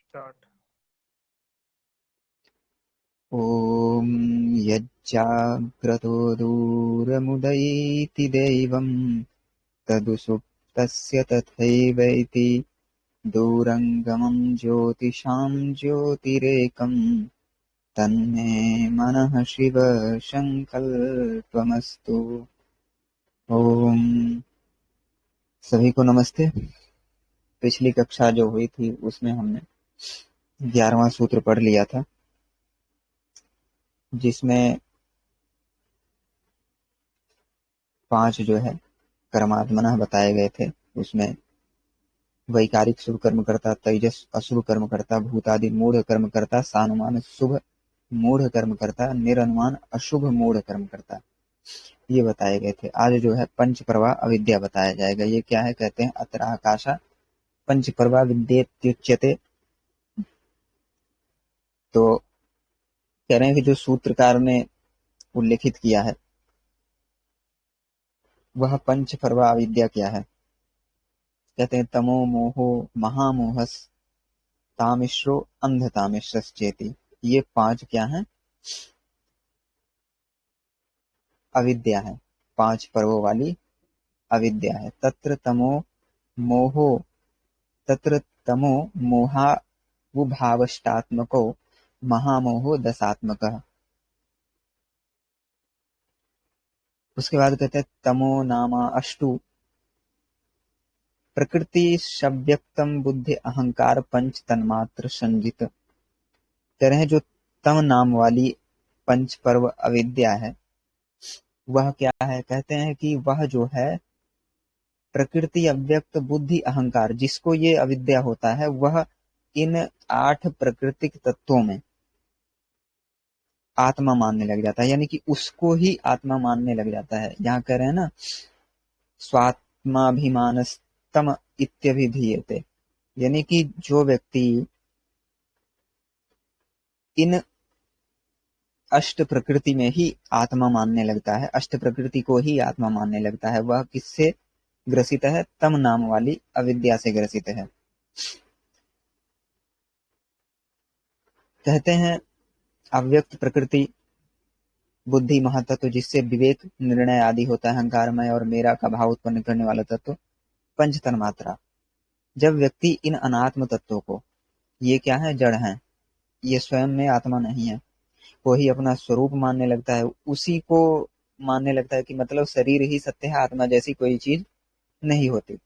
Start. ॐ यज्जाग्रतो दूरमुदयेति दैवं तदुसुप्तस्य तथैवैति दूरङ्गमं ज्योतिषां ज्योतिरेकं तन्मे मनः शिव संकल्पमस्तु। ओम सभी को नमस्ते। पिछली कक्षा जो हुई थी उसमें हमने 11वां सूत्र पढ़ लिया था, जिसमें 5 जो है कर्मात्मनः बताए गए थे। उसमें वैकारिक शुभ कर्मकर्ता, तेजस अशुभ कर्मकर्ता, भूतादि मूढ़ कर्मकर्ता, सानुमान शुभ मूढ़ कर्मकर्ता, निरनुमान अशुभ मूढ़ कर्मकर्ता, ये बताए गए थे। आज जो है पंच प्रवाह अविद्या बताया जाएगा। ये क्या है? कहते हैं अत्र आकाशा पंच प्रवाह विद्येत्युच्यते। तो कह रहे हैं कि जो सूत्रकार ने उल्लेखित किया है वह पंच प्रवाह अविद्या क्या है? कहते हैं तमो मोहो महामोहस तामिश्रो अंधतामिश्रश्चेति। ये 5 क्या है? अविद्या है, 5 पर्वों वाली अविद्या है। मोहो तत्र तमो मोहावुभावष्टात्मको महामोहो दशात्मकः। उसके बाद कहते हैं तमो नामा अष्टु प्रकृति शव्यक्तम बुद्धि अहंकार पंच तन्मात्र संजित। कह रहे हैं जो तम नाम वाली पंच पर्व अविद्या है वह क्या है? कहते हैं कि वह जो है प्रकृति अव्यक्त बुद्धि अहंकार, जिसको ये अविद्या होता है वह इन 8 प्राकृतिक तत्वों में आत्मा मानने लग जाता है, यानी कि उसको ही आत्मा मानने लग जाता है। यहाँ कह रहे हैं ना स्वात्माभिमानस्तम इत्यभिधीयते, यानी कि जो व्यक्ति इन अष्ट प्रकृति में ही आत्मा मानने लगता है, अष्ट प्रकृति को ही आत्मा मानने लगता है, वह किससे ग्रसित है? तम नाम वाली अविद्या से ग्रसित है। कहते हैं अव्यक्त प्रकृति बुद्धि महातत्व, जिससे विवेक निर्णय आदि होता है, अहंकारमय और मेरा का भाव उत्पन्न करने वाला तत्व पंच तन्मात्रा। जब व्यक्ति इन अनात्म तत्वों को, ये क्या है? जड़ हैं, ये स्वयं में आत्मा नहीं है, को ही अपना स्वरूप मानने लगता है, उसी को मानने लगता है कि मतलब शरीर ही सत्य है, आत्मा जैसी कोई चीज नहीं होती।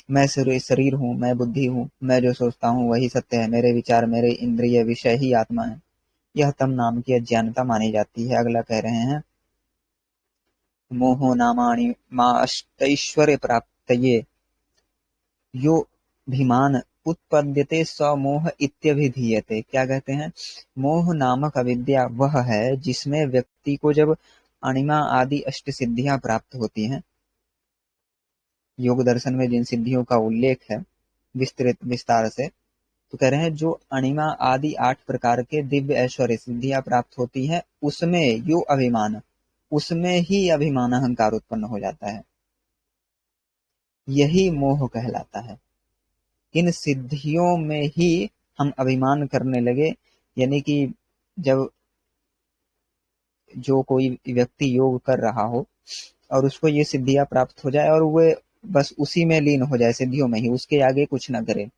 मैं शरीर हूँ, मैं बुद्धि हूँ, मैं जो सोचता हूँ वही सत्य है, मेरे विचार मेरे इंद्रिय विषय ही आत्मा है। यह तम नाम की अज्ञानता मानी जाती है। अगला कह रहे हैं मोहो नामाणि माष्टैश्वर्य प्राप्तये यो भिमान उत्पद्यते स मोह इत्यभिधीयते। क्या कहते हैं? मोह नामक अविद्या वह है जिसमें व्यक्ति को जब अणिमा आदि अष्ट सिद्धियां प्राप्त होती हैं। योग दर्शन में जिन सिद्धियों का उल्लेख है विस्तृत विस्तार से, तो कह रहे हैं जो अणिमा आदि 8 प्रकार के दिव्य ऐश्वर्य सिद्धियां प्राप्त होती हैं उसमें यो अभिमान, उसमें ही अभिमान अहंकार उत्पन्न हो जाता है, यही मोह कहलाता है। इन सिद्धियों में ही हम अभिमान करने लगे, यानी कि जब जो कोई व्यक्ति योग कर रहा हो और उसको ये सिद्धियां प्राप्त हो जाए और वो बस उसी में लीन हो जाए, सिद्धियों में ही, उसके आगे कुछ ना करे,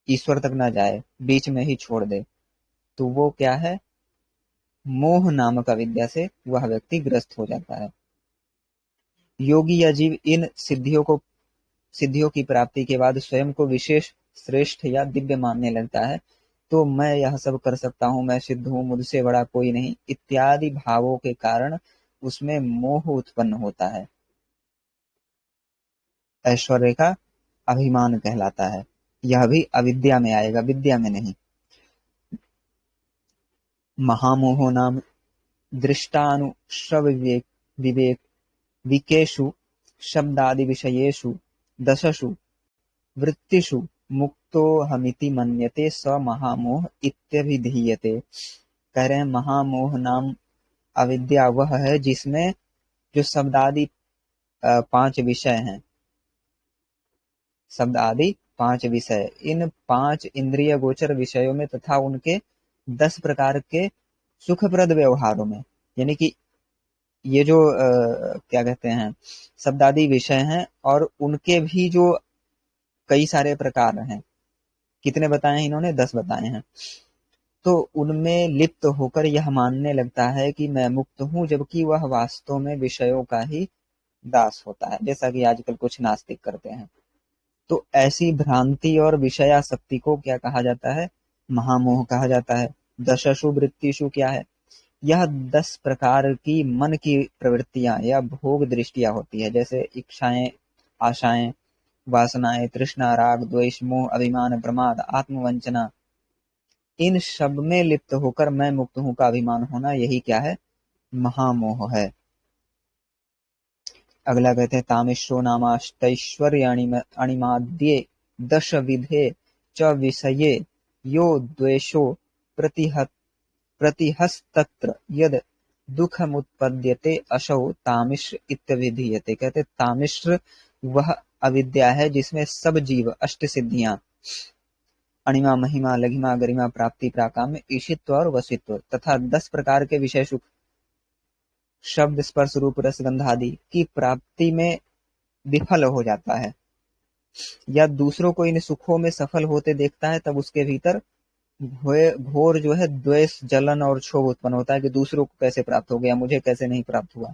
ईश्वर तक ना जाए, बीच में ही छोड़ दे, तो वो क्या है? मोह नामक अविद्या से वह व्यक्ति ग्रस्त हो जाता है। योगी या जीव इन सिद्धियों की प्राप्ति के बाद स्वयं को विशेष, श्रेष्ठ या दिव्य मानने लगता है। तो मैं यह सब कर सकता हूँ, मैं सिद्ध हूँ, मुझसे बड़ा कोई नहीं, इत्यादि भावों के कारण उसमें मोह उत्पन्न होता है। ऐश्वर्य का अभिमान कहलाता है। यह भी अविद्या में आएगा, विद्या में नहीं। महामोहो नाम दृष्टानुश्रव विवेक विकेषु शब्दादि विषयेषु दशसु वृत्तिषु मुक्तोऽहमिति मन्यते स महामोह इत्यभिधीयते। कह रहे हैं महामोह नाम अविद्या वह है जिसमें जो शब्द आदि 5 विषय हैं, शब्द आदि 5 विषय, इन 5 इंद्रिय गोचर विषयों में तथा उनके 10 प्रकार के सुखप्रद व्यवहारों में, यानी कि ये जो क्या कहते हैं शब्दादि विषय हैं और उनके भी जो कई सारे प्रकार हैं, कितने बताए हैं इन्होंने? 10 बताए हैं। तो उनमें लिप्त होकर यह मानने लगता है कि मैं मुक्त हूं, जबकि वह वास्तव में विषयों का ही दास होता है, जैसा कि आजकल कुछ नास्तिक करते हैं। तो ऐसी भ्रांति और विषयासक्ति को क्या कहा जाता है? महामोह कहा जाता है। दशसु वृत्तिषु क्या है? यह 10 प्रकार की मन की प्रवृत्तियां या भोग दृष्टियां होती है, जैसे इच्छाएं, आशाएं, वासनाएं, तृष्णा, राग, द्वेष, मोह, अभिमान, प्रमाद, आत्मवंचना, इन सब में लिप्त होकर मैं मुक्त हूं का अभिमान होना, यही क्या है? महामोह है। अगला कहते हैं तामिश्रो नामाष्टैश्वर्याणिमाद्ये दश विधे च विषये यो द्वेषो प्रतिहस्तत्र यद दुखमुत्पद्यते असौ तामिश्र इत्यभिधीयते। कहते तामिश्र वह अविद्या है जिसमें सब जीव अष्ट सिद्धियां अणिमा, महिमा, लघिमा, गरिमा, प्राप्ति, प्राकाम्य, ईशित्व और वशित्व तथा 10 प्रकार के विषय सुख, शब्द, स्पर्श, रूप, रस, गंध आदि की प्राप्ति में विफल हो जाता है या दूसरों को इन सुखों में सफल होते देखता है, तब उसके भीतर घोर जो है द्वेष, जलन और क्षोभ उत्पन्न होता है कि दूसरों को कैसे प्राप्त हो गया, मुझे कैसे नहीं प्राप्त हुआ,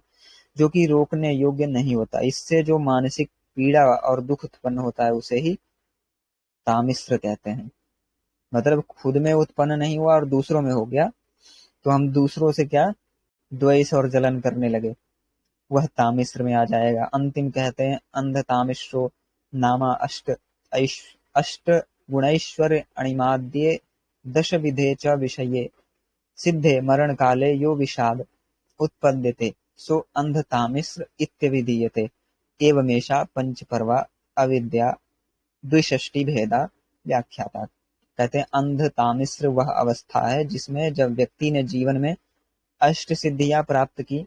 जो कि रोकने योग्य नहीं होता। इससे जो मानसिक पीड़ा और दुख उत्पन्न होता है उसे ही तामिश्र कहते हैं। मतलब खुद में उत्पन्न नहीं हुआ और दूसरों में हो गया, तो हम दूसरों से क्या द्वेष और जलन करने लगे, वह तामिश्र में आ जाएगा। अंतिम कहते हैं अंध तामिश्रो नामा अष्ट गुणैश्वर्य अणिमाद्ये दश विधे च विषये सिद्धे मरण काले यो विषाद उत्पद्यते सो अंध तामिश्र इत्यभिधीयते एवमेषा पंच पर्वा अविद्या द्विषष्टि भेदा व्याख्याता। कहते हैं अंध तामिश्र वह अवस्था है जिसमें जब व्यक्ति ने जीवन में अष्ट सिद्धियां प्राप्त की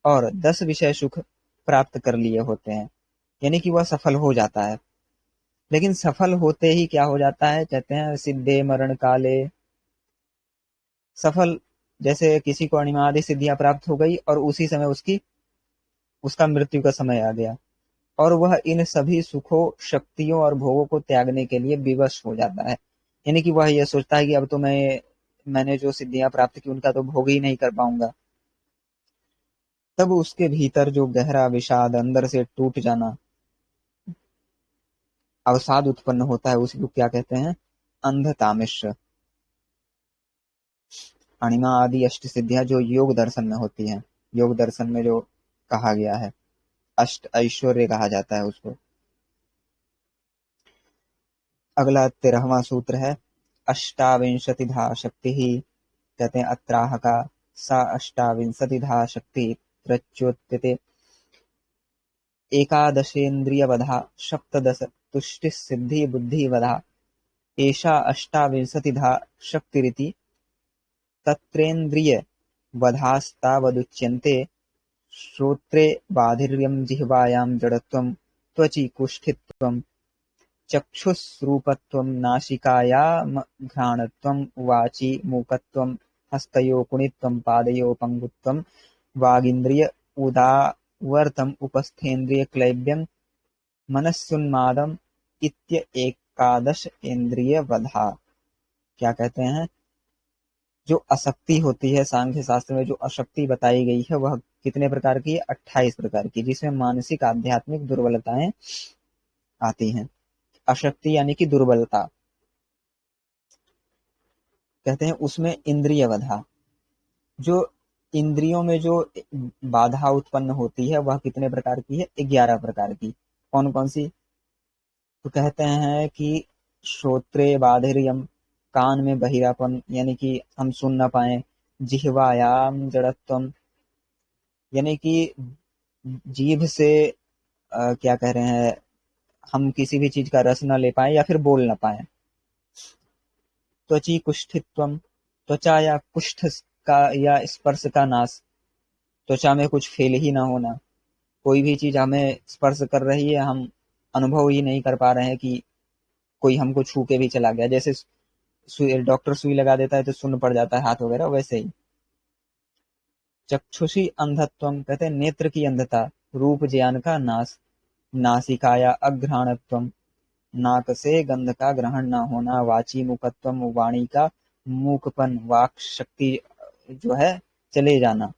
और 10 विषय सुख प्राप्त कर लिए होते हैं, यानी कि वह सफल हो जाता है। लेकिन सफल होते ही क्या हो जाता है? कहते हैं सिद्धे मरण काले, सफल जैसे किसी को अणिमादि सिद्धियां प्राप्त हो गई और उसी समय उसका मृत्यु का समय आ गया और वह इन सभी सुखों, शक्तियों और भोगों को त्यागने के लिए विवश हो जाता है। यानी कि वह यह सोचता है कि अब तो मैंने जो सिद्धियां प्राप्त की उनका तो भोग ही नहीं कर पाऊंगा। तब उसके भीतर जो गहरा विषाद, अंदर से टूट जाना, अवसाद उत्पन्न होता है, उसी को क्या कहते हैं? अंध तामिश्र। अणिमा आदि अष्ट सिद्धियां जो योग दर्शन में होती हैं, योग दर्शन में जो कहा गया है, अष्ट ऐश्वर्य कहा जाता है उसको। अगला 13वां सूत्र है अष्टाविंशतिधा शक्ति ही। कहते हैं अत्राह का सा अष्टाविंशतिधा शक्ति प्रच्योत्यते एकादशेन्द्रियवधा सप्तदश तुष्टि सिद्धि बुद्धिवधा एषा अष्टाविंशतिधा शक्तिरिति तत्रेन्द्रिय वधास्तावदुच्यन्ते। श्रोत्रे बाधिर्यं, जिह्वायां जडत्वं, त्वचि कुष्ठित्वं, चक्षुस्रूपत्वं, नासिकायामघ्राणत्वं, वाचि मूकत्वं, हस्तयो कुणित्वं, पादयो पङ्गुत्वं, वागिन्द्रिय उदावर्तम्, उपस्थेन्द्रिय क्लैब्यं, मनस्युन्मादम् इत्य एकादश इंद्रिय वधा। क्या कहते हैं? जो अशक्ति होती है, सांख्य शास्त्र में जो अशक्ति बताई गई है वह कितने प्रकार की है? 28 प्रकार की, जिसमें मानसिक आध्यात्मिक दुर्बलताएं आती हैं। अशक्ति यानी कि दुर्बलता। कहते हैं उसमें इंद्रिय वधा, जो इंद्रियों में जो बाधा उत्पन्न होती है वह कितने प्रकार की है? 11 प्रकार की। कौन कौन सी? तो कहते हैं कि श्रोत्रे बाधिर्यम, कान में बहिरापन यानी कि हम सुन न पाए, जिह्वायाम जड़त्वम यानी कि जीभ से क्या कह रहे हैं, हम किसी भी चीज का रस न ले पाए या फिर बोल न पाए। त्वची कुष्ठित्वम, त्वचा या कुष्ठ का या स्पर्श का नाश, त्वचा में कुछ फेल ही ना होना, कोई भी चीज हमें स्पर्श कर रही है, हम अनुभव ही नहीं कर पा रहे हैं कि कोई हमको छू के भी चला गया, जैसे डॉक्टर सुई लगा देता है तो सुन्न पड़ जाता है हाथ वगैरह, वैसे ही। चक्षुषी अंधत्वम कहते हैं नेत्र की अंधता, रूप ज्ञान का नाश, नासिकाया अघ्राणत्वम, नाक से गंध का ग्रहण न होना, वाची मुखत्वम, वाणी का मूकपन, वाक शक्ति जो है चले जाना,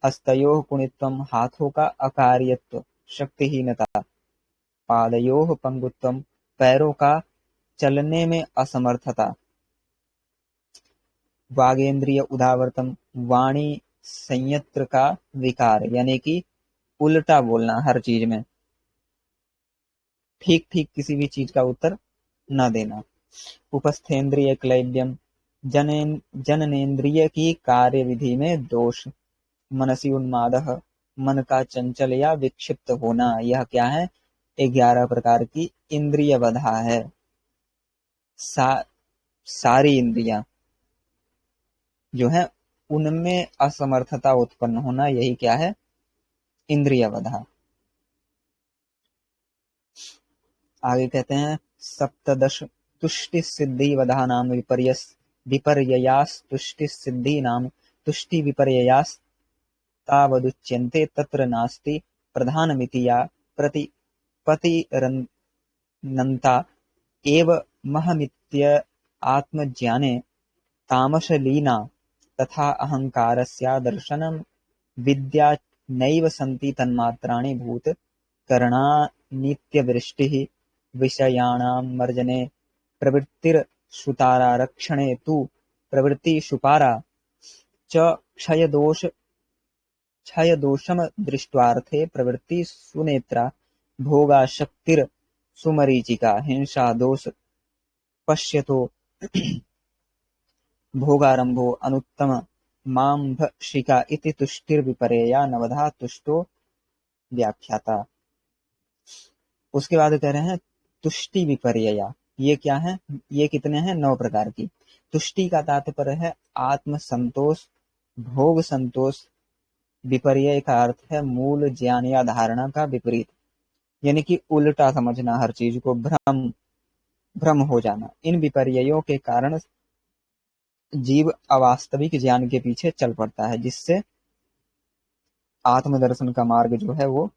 हस्तयोः कुणित्वम, हाथों का अकार्यत्व, शक्तिहीनता, पादयोः पंगुत्वम, पैरों का चलने में असमर्थता, वागेंद्रिय उदावर्तम, वाणी संयंत्र का विकार, यानी कि उल्टा बोलना हर चीज में, ठीक ठीक किसी भी चीज का उत्तर न देना, उपस्थेंद्रिय क्लैब्यम, जननेन्द्रिय की कार्यविधि में दोष, मनसी उन्मादः, मन का चंचल या विक्षिप्त होना, यह क्या है? 11 प्रकार की इंद्रिय बाधा है। सारी इंद्रियां जो है उनमें असमर्थता उत्पन्न होना, यही क्या है? इंद्रिय बाधा। आगे कहते हैं सप्तदश तुष्टि सिद्धि वधा नाम विपर्ययास तुष्टि सिद्धि नाम तुष्टि विपर्ययास तावदुच्यन्ते तत्र नास्ति प्रधानमिति या प्रतिपतिरनन्ता एव महमित्य आत्मज्ञाने तामसलीना तथा अहंकारस्य दर्शनं विद्या नैव सन्ति तन्मात्राणि भूत करणा नित्यवृष्टिः विषयाणां मर्जने प्रवृत्तिर्सुतारा रक्षणे तु प्रवृत्तिषुपारा च क्षयदोषम दृष्ट्वार्थे प्रवृत्ति सुनेत्रा भोगाशक्तिर सुमरीचिका हिंसा दोष पश्यतो भोगारंभो अनुत्तम मांभशिका इति तुष्टिर्विपर्यया नवधा तुष्टो व्याख्याता। उसके बाद कह रहे हैं तुष्टि विपर्यया, ये क्या है? ये कितने हैं? 9 प्रकार की। तुष्टि का तात्पर्य है आत्म संतोष, भोग संतोष। विपर्यय का अर्थ है मूल ज्ञान या धारणा का विपरीत, यानी कि उल्टा समझना हर चीज को, भ्रम हो जाना। इन विपर्ययों के कारण जीव अवास्तविक ज्ञान के पीछे चल पड़ता है, जिससे आत्मदर्शन का मार्ग जो है वो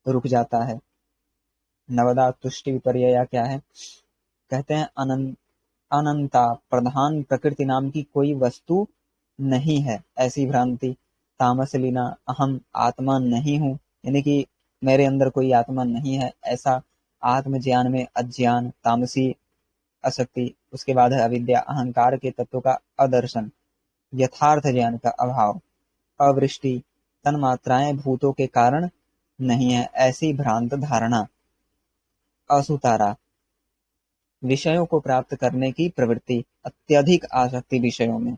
रुक जाता है। नवदा तुष्टि विपर्यया क्या है? कहते हैं अनंता, प्रधान प्रकृति नाम की कोई वस्तु नहीं है, ऐसी भ्रांति। तामस लीना, अहम आत्मा नहीं हूं, यानी कि मेरे अंदर कोई आत्मा नहीं है, ऐसा आत्मज्ञान में अज्ञान, तामसी आसक्ति। उसके बाद है अविद्या, अहंकार के तत्व का अदर्शन, यथार्थ ज्ञान का अभाव। अवृष्टि, तन्मात्राएं भूतों के कारण नहीं है, ऐसी भ्रांत धारणा। असुतारा, विषयों को प्राप्त करने की प्रवृत्ति, अत्यधिक आसक्ति विषयों में।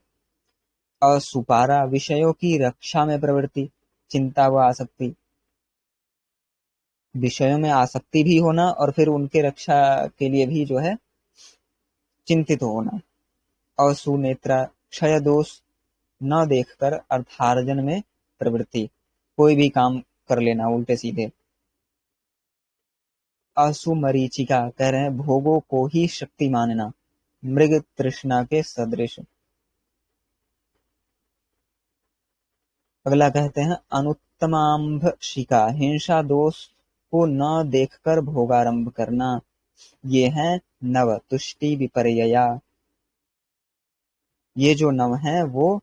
असुपारा, विषयों की रक्षा में प्रवृत्ति, चिंता व आसक्ति, विषयों में आसक्ति भी होना और फिर उनके रक्षा के लिए भी जो है चिंतित होना। असुनेत्रा, क्षय दोष, न देखकर अर्थार्जन में प्रवृत्ति, कोई भी काम कर लेना उल्टे सीधे। असुमरीचिका, कह रहे हैं भोगों को ही शक्ति मानना, मृग तृष्णा के सदृश। अगला कहते हैं अनुत्तमांभशिका, हिंसा दोष को न देखकर भोगारंभ करना। ये है नव तुष्टि विपर्यया। ये जो नव है वो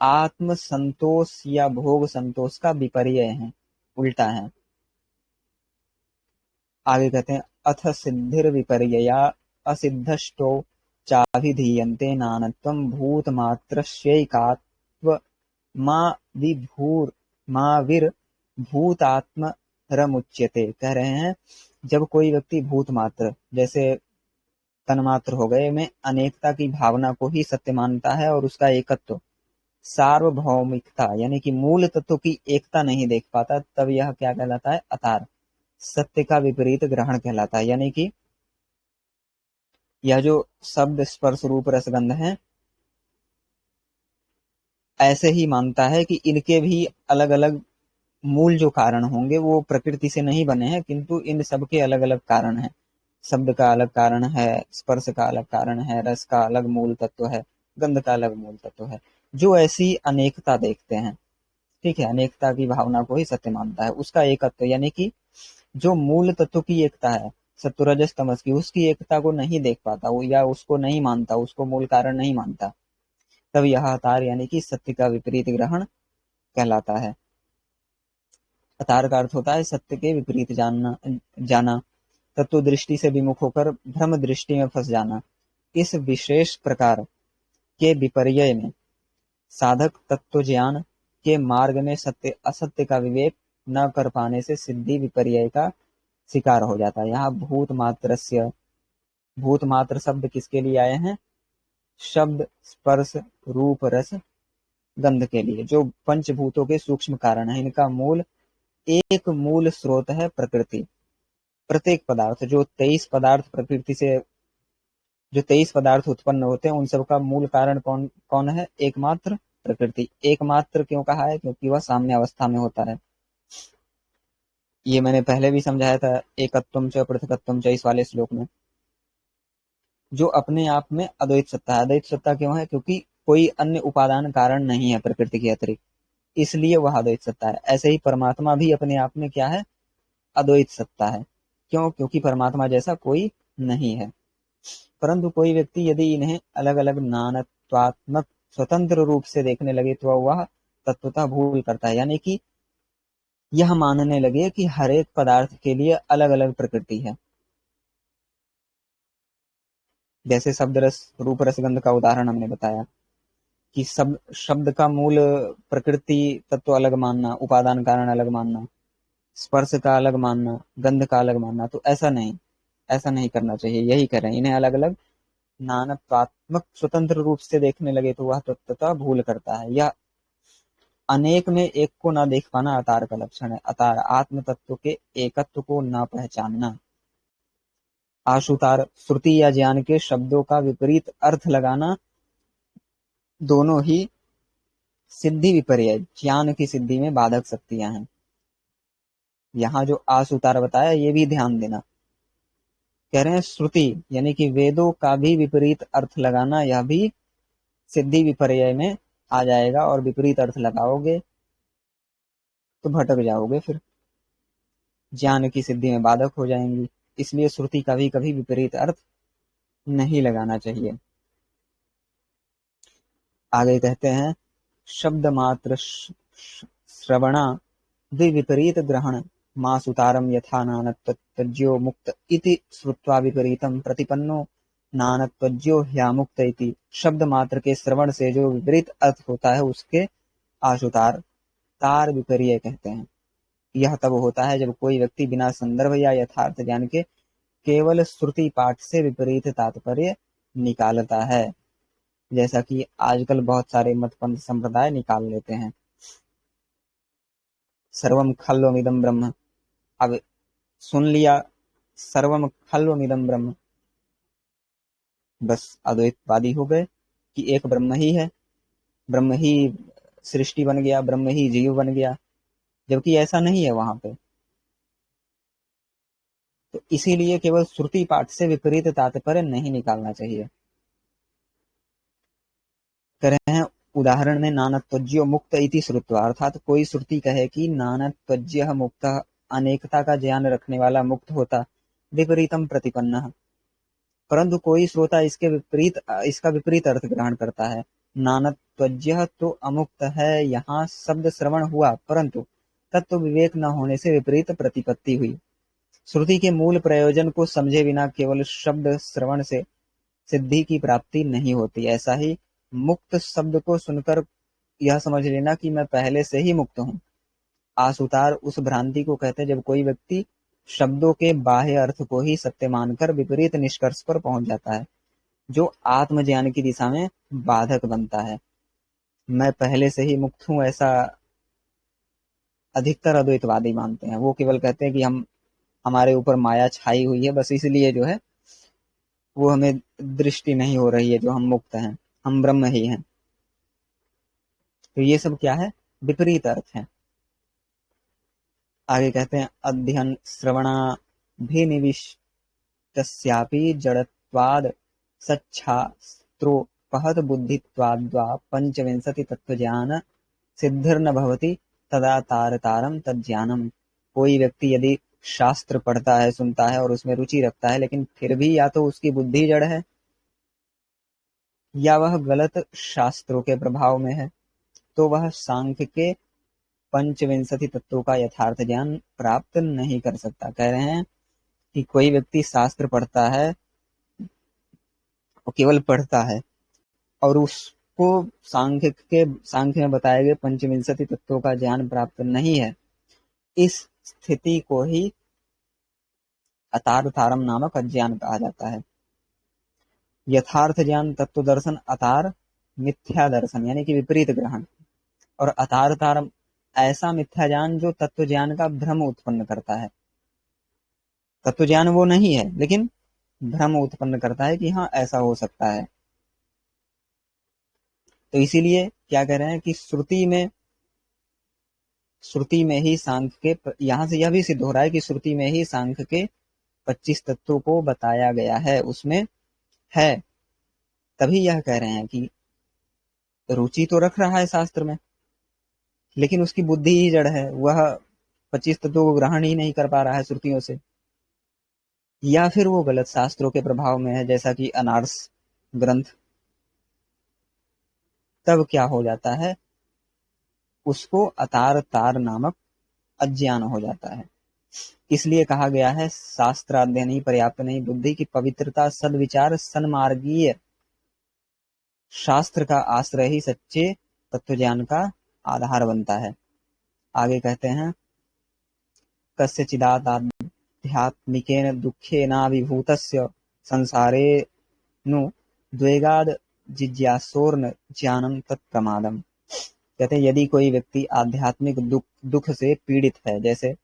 आत्म संतोष या भोग संतोष का विपर्यय है, उल्टा है। आगे कहते हैं अथ सिद्धिर विपर्यया असिद्धष्टो चाभिधीयन्ते नानत्वं भूतमात्रस्यैकात्व मा भूतात्म रमुच्यते। कह रहे हैं जब कोई व्यक्ति भूत मात्र, जैसे तन्मात्र हो गए, में अनेकता की भावना को ही सत्य मानता है और उसका एकत्व, सार्वभौमिकता यानी कि मूल तत्व की एकता नहीं देख पाता, तब यह क्या कहलाता है? अतार, सत्य का विपरीत ग्रहण कहलाता है। यानी कि यह जो शब्द स्पर्श रूप रसगंध है, ऐसे ही मानता है कि इनके भी अलग अलग मूल जो कारण होंगे वो प्रकृति से नहीं बने हैं, किंतु इन सबके अलग अलग कारण हैं। शब्द का अलग कारण है, स्पर्श का अलग कारण है, रस का अलग मूल तत्व है, गंध का अलग मूल तत्व है। जो ऐसी अनेकता देखते हैं, ठीक है, अनेकता की भावना को ही सत्य मानता है, उसका एकत्व यानी कि जो मूल तत्व की एकता है, सत्व रजस तमस की, उसकी एकता को नहीं देख पाता वो, या उसको नहीं मानता, उसको मूल कारण नहीं मानता, तब यह अतार यानी कि सत्य का विपरीत ग्रहण कहलाता है। अतार का अर्थ होता है सत्य के विपरीत जानना, जाना, तत्व दृष्टि से विमुख होकर भ्रम दृष्टि में फंस जाना। इस विशेष प्रकार के विपर्यय में साधक तत्व ज्ञान के मार्ग में सत्य असत्य का विवेक न कर पाने से सिद्धि विपर्यय का शिकार हो जाता है। यहाँ भूत मात्र शब्द किसके लिए आए हैं? शब्द, स्पर्श, रूप, रस, गंध के लिए, जो पंचभूतों के सूक्ष्म कारण है। इनका मूल एक मूल स्रोत है प्रकृति। प्रत्येक पदार्थ, जो 23 पदार्थ प्रकृति से, जो 23 पदार्थ उत्पन्न होते हैं, उन सब का मूल कारण कौन कौन है? एकमात्र प्रकृति। एकमात्र क्यों कहा है? क्योंकि वह साम्य अवस्था में होता है। ये मैंने पहले भी समझाया था, एकत्वम च पृथकत्वम च, इस वाले श्लोक में। जो अपने आप में अद्वैत सत्ता है। अद्वैत सत्ता क्यों है? क्योंकि कोई अन्य उपादान कारण नहीं है प्रकृति के अतिरिक्त, इसलिए वह अद्वैत सत्ता है। ऐसे ही परमात्मा भी अपने आप में क्या है? अद्वैत सत्ता है। क्यों? क्योंकि परमात्मा जैसा कोई नहीं है। परंतु कोई व्यक्ति यदि इन्हें अलग अलग नानत्वात्मक स्वतंत्र रूप से देखने लगे तो वह तत्वतः भूल करता है, यानी कि यह मानने लगे कि हर एक पदार्थ के लिए अलग अलग प्रकृति है। जैसे शब्द रस रूप रस गंध का उदाहरण हमने बताया कि सब शब्द का मूल प्रकृति तत्व अलग मानना, उपादान कारण अलग मानना, स्पर्श का अलग मानना, गंध का अलग मानना, तो ऐसा नहीं करना चाहिए। यही करें, इन्हें अलग अलग नानत्वात्मक स्वतंत्र रूप से देखने लगे तो वह तत्वतः भूल करता है। यह अनेक में एक को न देख पाना अतार का लक्षण है। अतार आत्म तत्व के एकत्व को न पहचानना। आशुतार श्रुति या ज्ञान के शब्दों का विपरीत अर्थ लगाना, दोनों ही सिद्धि विपर्यय, ज्ञान की सिद्धि में बाधक शक्तियां हैं। यहाँ जो आशुतार बताया ये भी ध्यान देना। कह रहे हैं श्रुति यानी कि वेदों का भी विपरीत अर्थ लगाना, यह भी सिद्धि विपर्यय में आ जाएगा, और विपरीत अर्थ लगाओगे तो भटक जाओगे, फिर ज्ञान की सिद्धि में बाधक हो जाएंगी। इसलिए श्रुति का भी कभी विपरीत अर्थ नहीं लगाना चाहिए। आगे कहते हैं शब्द मात्र श्रवणा विपरीत ग्रहण मां सुतारम यथा नानत्वज्यो मुक्त इति श्रुत्वा विपरीतम प्रतिपन्नो नानत्वज्यो ह्यामुक्त इति। शब्द मात्र के श्रवण से जो विपरीत अर्थ होता है उसके आशुतार तार विपर्यय कहते हैं। यह तब होता है जब कोई व्यक्ति बिना संदर्भ या यथार्थ ज्ञान के केवल श्रुति पाठ से विपरीत तात्पर्य निकालता है, जैसा कि आजकल बहुत सारे मतपंथ संप्रदाय निकाल लेते हैं। सर्वम खल्वमिदं ब्रह्म, अब सुन लिया सर्वम खल्वमिदं ब्रह्म, बस अद्वैतवादी हो गए कि एक ब्रह्म ही है, ब्रह्म ही सृष्टि बन गया, ब्रह्म ही जीव बन गया, जबकि ऐसा नहीं है वहां पे। तो इसीलिए केवल श्रुति पाठ से विपरीत तात्पर्य नहीं निकालना चाहिए। कह रहे हैं उदाहरण में नानत्वज्यो मुक्त इति श्रुत्वा, अर्थात कोई श्रुति कहे कि नानत्वज्य मुक्त, अनेकता का ज्ञान रखने वाला मुक्त होता, विपरीतम प्रतिपन्न, परंतु कोई श्रोता इसका विपरीत अर्थ ग्रहण करता है। नानत्वज्य तो अमुक्त है, यहाँ शब्द श्रवण हुआ परंतु तत्व विवेक न होने से विपरीत प्रतिपत्ति हुई। श्रुति के मूल प्रयोजन को समझे बिना केवल शब्द श्रवण से सिद्धि की प्राप्ति नहीं होती। ऐसा ही मुक्त शब्द को सुनकर यह समझ लेना कि मैं पहले से ही मुक्त हूँ। आसुतार उस भ्रांति को कहते हैं जब कोई व्यक्ति शब्दों के बाह्य अर्थ को ही सत्य मानकर विपरीत निष्कर्ष पर पहुंच जाता है, जो आत्मज्ञान की दिशा में बाधक बनता है। मैं पहले से ही मुक्त हूँ, ऐसा अधिकतर अद्वैतवादी मानते हैं। वो केवल कहते हैं कि हमारे ऊपर माया छाई हुई है, बस इसलिए जो है वो हमें दृष्टि नहीं हो रही है, जो हम मुक्त हैं, हम ब्रह्म ही हैं। तो ये सब क्या है? विपरीत अर्थ है। आगे कहते हैं अध्ययन श्रवणा भी निविश तस्यापि जडत्वाद् सच्छास्त्रोपहत बुद्धित्वाद्वा पंचविंशति तत्वज्ञान सिद्धिर्न भवति तदा तारतारम तज्ज्ञानम। कोई व्यक्ति यदि शास्त्र पढ़ता है, सुनता है और उसमें रुचि रखता है, लेकिन फिर भी या तो उसकी बुद्धि जड़ है या वह गलत शास्त्रों के प्रभाव में है, तो वह सांख्य के पंचविंशति तत्वों का यथार्थ ज्ञान प्राप्त नहीं कर सकता। कह रहे हैं कि कोई व्यक्ति शास्त्र पढ़ता है और केवल पढ़ता है और उसको सांख्य में बताए गए पंचविंशति तत्वों का ज्ञान प्राप्त नहीं है, इस स्थिति को ही अतारतारम नामक अज्ञान कहा जाता है। यथार्थ ज्ञान तत्व दर्शन, अतार मिथ्या दर्शन यानी कि विपरीत ग्रहण, और अतारतारम ऐसा मिथ्या ज्ञान जो तत्व ज्ञान का भ्रम उत्पन्न करता है। तत्व ज्ञान वो नहीं है लेकिन भ्रम उत्पन्न करता है कि हाँ ऐसा हो सकता है। तो इसीलिए क्या कह रहे हैं कि श्रुति में ही सांख्य के, यहां से यह भी सिद्ध हो रहा है कि श्रुति में ही सांख्य के 25 तत्वों को बताया गया है, उसमें है। तभी यह कह रहे हैं कि रुचि तो रख रहा है शास्त्र में, लेकिन उसकी बुद्धि ही जड़ है, वह 25 तत्वों को ग्रहण ही नहीं कर पा रहा है श्रुतियों से, या फिर वो गलत शास्त्रों के प्रभाव में है, जैसा कि अनार्स ग्रंथ। तब क्या हो जाता है, उसको अतार तार नामक अज्ञान हो जाता है। इसलिए कहा गया है शास्त्र अध्ययन ही पर्याप्त नहीं, बुद्धि की पवित्रता, सद्विचार, सन्मार्गीय शास्त्र का आश्रय ही सच्चे तत्व ज्ञान का आधार बनता है। आगे कहते हैं कस्यचिदात् आध्यात्मिकेन दुःखेनाभिभूतस्य संसारेनु द्वेगाद जिज्ञासोर्न ज्ञानम तत्प्रमादम। कहते हैं यदि कोई व्यक्ति आध्यात्मिक दुख से पीड़ित है, जैसे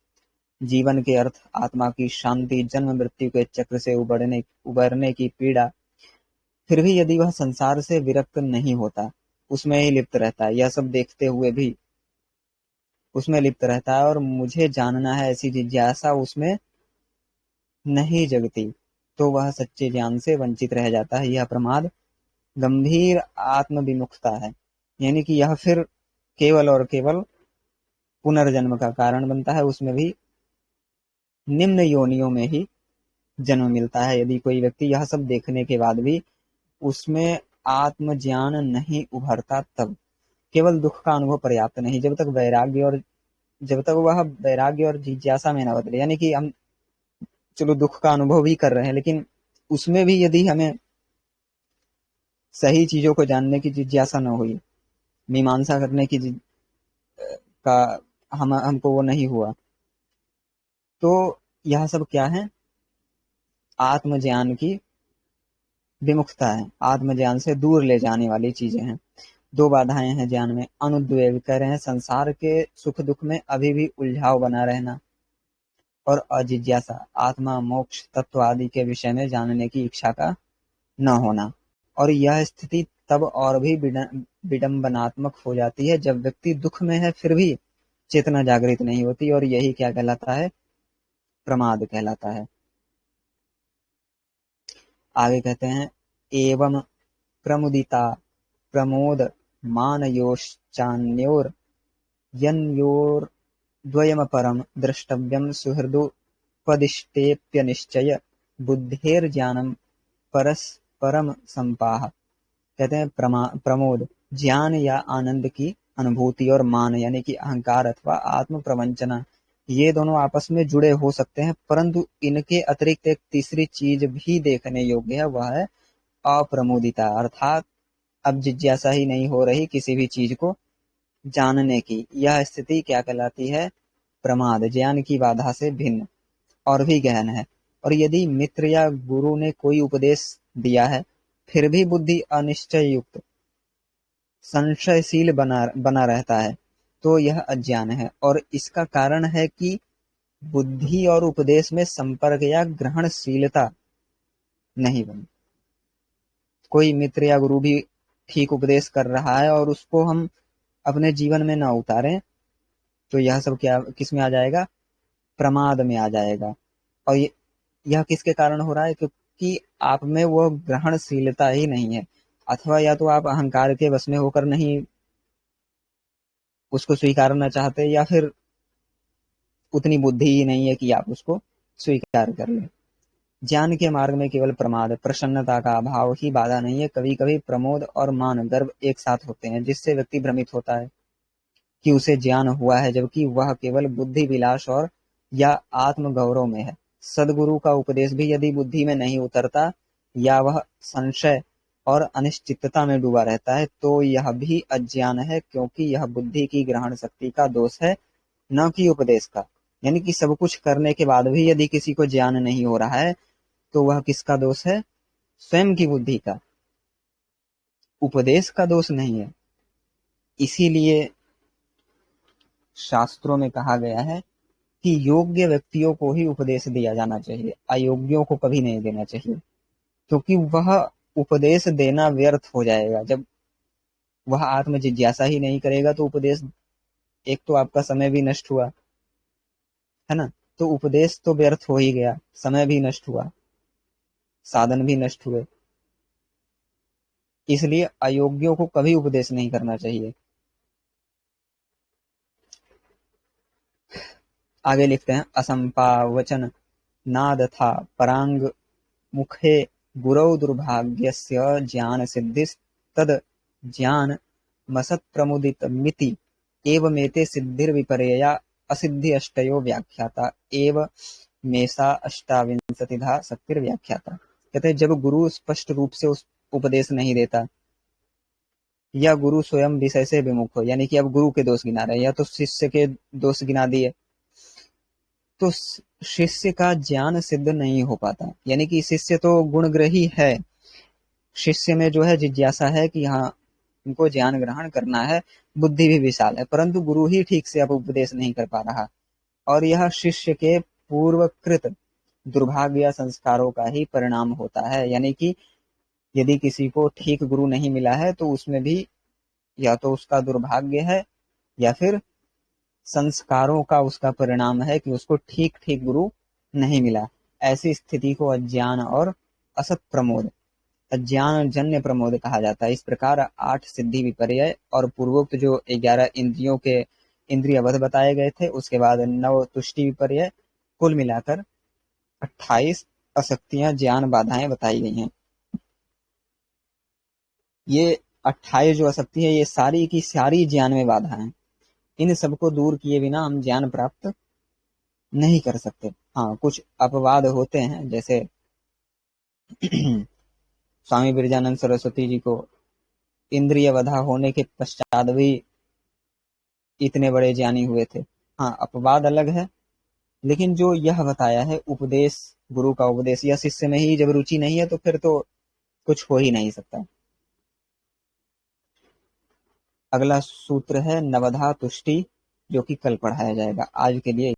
जीवन के अर्थ, आत्मा की शांति, जन्म मृत्यु के चक्र से उबरने की पीड़ा, फिर भी यदि वह संसार से विरक्त नहीं होता, उसमें ही लिप्त रहता है, यह सब देखते हुए भी उसमें लिप्त रहता है और मुझे जानना है ऐसी जिज्ञासा उसमें नहीं जगती, तो वह सच्चे ज्ञान से वंचित रह जाता है। यह प्रमाद गंभीर आत्मविमुखता है, यानी कि यह फिर केवल और केवल पुनर्जन्म का कारण बनता है, उसमें भी निम्न योनियों में ही जन्म मिलता है। यदि कोई व्यक्ति यह सब देखने के बाद भी उसमें आत्मज्ञान नहीं उभरता, तब केवल दुख का अनुभव पर्याप्त नहीं, जब तक वह वैराग्य और जिज्ञासा में न बदले, यानी कि हम चलो दुख का अनुभव भी कर रहे हैं, लेकिन उसमें भी यदि हमें सही चीजों को जानने की जिज्ञासा न हुई, मीमांसा करने की का हमको वो नहीं हुआ, तो यह सब क्या है, आत्मज्ञान की विमुखता है, आत्मज्ञान से दूर ले जाने वाली चीजें हैं। 2 बाधाएं हैं ज्ञान में। अनुद्वेग, कह रहे हैं संसार के सुख दुख में अभी भी उलझाव बना रहना, और अजिज्ञासा, आत्मा, मोक्ष, तत्व आदि के विषय में जानने की इच्छा का न होना। और यह स्थिति तब और भी विडंबनात्मक हो जाती है जब व्यक्ति दुख में है फिर भी चेतना जागृत नहीं होती, और यही क्या कहलाता है, प्रमाद कहलाता है। आगे कहते हैं एवं प्रमुदिता प्रमोद मानयोश्चान्योर यन्योर द्वयमपरम द्रष्टव्यम सुहृदुपदिष्टेप्यनिश्चय बुद्धेर ज्ञानम परस्परम संपाह। कहते हैं प्रमोद, ज्ञान या आनंद की अनुभूति, और मान यानी कि अहंकार अथवा आत्म प्रवंचना, ये दोनों आपस में जुड़े हो सकते हैं, परंतु इनके अतिरिक्त एक तीसरी चीज भी देखने योग्य है, वह है अप्रमोदिता, अर्थात अब जिज्ञासा ही नहीं हो रही किसी भी चीज को जानने की। यह स्थिति क्या कहलाती है, प्रमाद, ज्ञान की बाधा से भिन्न और भी गहन है। और यदि मित्र या गुरु ने कोई उपदेश दिया है फिर भी बुद्धि अनिश्चय युक्त, संशयशील बना रहता है, तो यह अज्ञान है। और इसका कारण है कि बुद्धि और उपदेश में संपर्क या ग्रहणशीलता नहीं बनी। कोई मित्र या गुरु भी ठीक उपदेश कर रहा है और उसको हम अपने जीवन में ना उतारें, तो यह सब क्या किस में आ जाएगा, प्रमाद में आ जाएगा। और यह किसके कारण हो रहा है? क्योंकि आप में वो ग्रहणशीलता ही नहीं है, अथवा या तो आप अहंकार के वश में होकर नहीं उसको स्वीकारना चाहते, या फिर उतनी बुद्धि ही नहीं है कि आप उसको स्वीकार कर लें। ज्ञान के मार्ग में केवल प्रमाद, प्रसन्नता का अभाव ही बाधा नहीं है। कभी कभी प्रमोद और मान गर्व एक साथ होते हैं, जिससे व्यक्ति भ्रमित होता है कि उसे ज्ञान हुआ है, जबकि वह केवल बुद्धि विलास और या आत्म गौरव में है। सदगुरु का उपदेश भी यदि बुद्धि में नहीं उतरता, या वह संशय और अनिश्चितता में डूबा रहता है, तो यह भी अज्ञान है, क्योंकि यह बुद्धि की ग्रहण शक्ति का दोष है, न कि उपदेश का। यानी कि सब कुछ करने के बाद भी यदि किसी को ज्ञान नहीं हो रहा है, तो वह किसका दोष है? स्वयं की बुद्धि का, उपदेश का दोष नहीं है। इसीलिए शास्त्रों में कहा गया है कि योग्य व्यक्तियों को ही उपदेश दिया जाना चाहिए, अयोग्यों को कभी नहीं देना चाहिए, क्योंकि वह उपदेश देना व्यर्थ हो जाएगा। जब वह आत्म जिज्ञासा ही नहीं करेगा, तो उपदेश, एक तो आपका समय भी नष्ट हुआ, है ना, तो उपदेश तो व्यर्थ हो ही गया, समय भी नष्ट हुआ, साधन भी नष्ट हुए। इसलिए अयोग्यों को कभी उपदेश नहीं करना चाहिए। आगे लिखते हैं, असंपावचन नाद था परांग मुखे गुरौ दुर्भाग्यस्य ज्ञान सिद्धिस् तद ज्ञान मसत् प्रमुदितमिति एवमेते सिद्धिर्विपर्यया असिद्धि अष्टयो व्याख्याता एव मेषा अष्टाविंशतिधा शक्तिर्व्याख्याता। कहते हैं, जब गुरु स्पष्ट रूप से उस उपदेश नहीं देता, या गुरु स्वयं विषय से विमुख हो, यानी कि अब गुरु के दोष गिना रहे हैं, या तो शिष्य के दोष गिना दिए, तो शिष्य का ज्ञान सिद्ध नहीं हो पाता। यानी कि शिष्य तो गुणग्रही है, शिष्य में जो है जिज्ञासा है कि हाँ उनको ज्ञान ग्रहण करना है, बुद्धि भी विशाल है, परंतु गुरु ही ठीक से अब उपदेश नहीं कर पा रहा, और यह शिष्य के पूर्वकृत दुर्भाग्य संस्कारों का ही परिणाम होता है। यानी कि यदि किसी को ठीक गुरु नहीं मिला है, तो उसमें भी या तो उसका दुर्भाग्य है, या फिर संस्कारों का उसका परिणाम है कि उसको ठीक ठीक गुरु नहीं मिला। ऐसी स्थिति को अज्ञान और असत प्रमोद, अज्ञान जन्य प्रमोद कहा जाता है। इस प्रकार 8 सिद्धि विपर्यय और पूर्वोक्त जो 11 इंद्रियों के इंद्रिय वध बताए गए थे, उसके बाद 9 तुष्टि विपर्यय, कुल मिलाकर 28 अशक्तियां, ज्ञान बाधाएं बताई गई हैं। ये 28 जो अशक्ति है, ये सारी की सारी ज्ञान में बाधा है। इन सबको दूर किए बिना हम ज्ञान प्राप्त नहीं कर सकते। हाँ, कुछ अपवाद होते हैं, जैसे स्वामी बिरजानंद सरस्वती जी को इंद्रिय वधा होने के पश्चात भी इतने बड़े ज्ञानी हुए थे। हाँ, अपवाद अलग है, लेकिन जो यह बताया है उपदेश, गुरु का उपदेश या शिष्य में ही जब रुचि नहीं है, तो फिर तो कुछ हो ही नहीं सकता। अगला सूत्र है नवधा तुष्टि, जो कि कल पढ़ाया जाएगा। आज के लिए